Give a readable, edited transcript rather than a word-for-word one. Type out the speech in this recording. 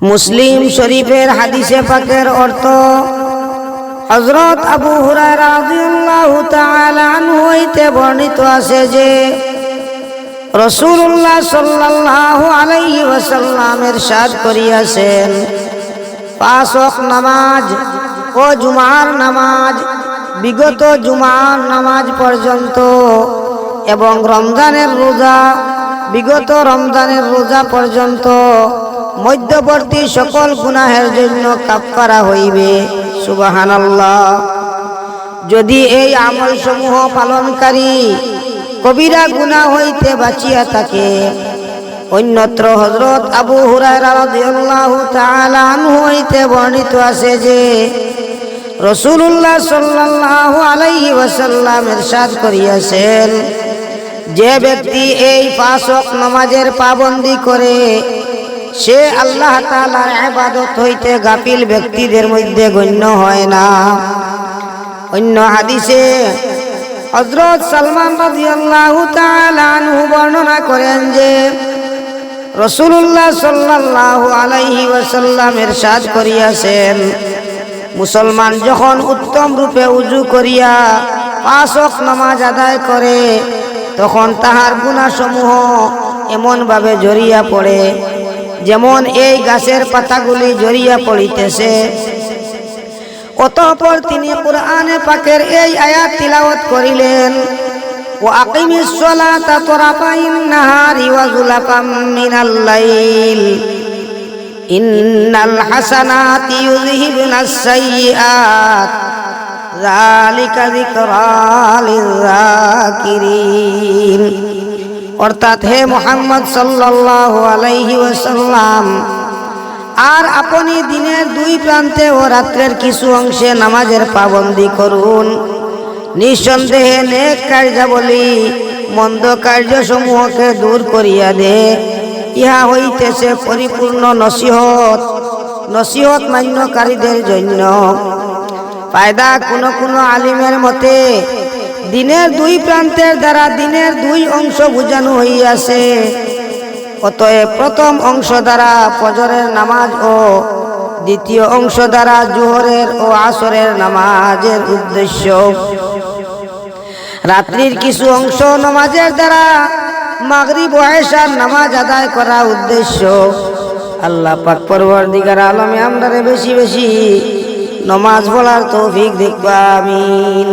মুসলিম শরীফের হাদিসে পাকের অর্থ হযরত আবু হুরায়রা রাদিয়াল্লাহু তাআলা আনহু হইতে বর্ণিত আছে যে রাসূলুল্লাহ সাল্লাল্লাহু আলাইহি ওয়াসাল্লাম ইরশাদ করিয়াছেন, পাঁচ ওয়াক্ত নামাজ ও জুমার নামাজ বিগত জুমার নামাজ পর্যন্ত এবং রমজানের রোজা বিগত রমজানের রোজা পর্যন্ত মধ্যবর্তী সকল গুনাহের জন্য কাফফারা হইবে। সুবহানাল্লাহ। যদি এই আমল সমূহ পালনকারী কবিরা গুনাহ হইতে বাঁচিয়া থাকে। অন্যত্র হযরত আবু হুরায়রা রাদিয়াল্লাহু তাআলা আনহু হইতে বর্ণিত আছে যে রাসূলুল্লাহ সাল্লাল্লাহু আলাইহি ওয়াসাল্লাম ইরশাদ করিয়াছেন, যে ব্যক্তি এই পাঁচ ওয়াক্ত নামাজের পাবন্দি করে সে আল্লাহ তাআলার ইবাদত হইতে গাফিল ব্যক্তিদের মধ্যে গণ্য হয় না। অন্য হাদিসে হযরত সালমান রাদিয়াল্লাহু তাআলা আনহু বর্ণনা করেন যে রাসূলুল্লাহ সাল্লাল্লাহু আলাইহি ওয়াসাল্লাম ইরশাদ করিয়াছেন, মুসলমান যখন উত্তম রূপে ওযু করিয়া পাঁচ ওয়াক্ত নামাজ আদায় করে তখন তাহার গুনাহসমূহ এমন ভাবে ঝরিয়া পড়ে যেমন এই গাছের পাতাগুলি ঝরিয়া পড়িতেছে। অতঃপর তিনি কুরআনে পাকের এই আয়াত তিলাওয়াত করিলেন, ওয়া আকিমিস সালাতা তরাফাইন নাহারি ওয়া যুলাফাম মিনাল লাইল ইন্নাল হাসানাতি ইউযহিবুনাস সাইয়্যাত যালিকা যিকরা লিয-যাকিরিন। অর্থাৎ হে মুহাম্মদ সাল্লাল্লাহু আলাইহি ওয়াসাল্লাম, আর আপনি দিনের দুই প্রান্তে ও রাত্রের কিছু অংশে নামাজের পাবন্দি করুন। নিঃসন্দেহে নেক কার্যাবলী মন্দ কার্যসমূহকে দূর করিয়া দে। ইহা হইতেছে পরিপূর্ণ নসিহত মান্যকারীদের জন্য। ফায়দা কোন আলিমের মতে দিনের দুই প্রান্তের দ্বারা দিনের দুই অংশ বুঝানো হইয়াছে। অতএব প্রথম অংশ দ্বারা ফজরের নামাজ ও দ্বিতীয় অংশ দ্বারা জোহরের ও আসরের নামাজের উদ্দেশ্য। রাত্রির কিছু অংশ নামাজের দ্বারা মাগরিব ও এশার নামাজ আদায় করা উদ্দেশ্য। আল্লাহ পাক পরওয়ারদিগার আলমে আমরারে বেশি বেশি নামাজ পড়ার তৌফিক দিক। আমিন।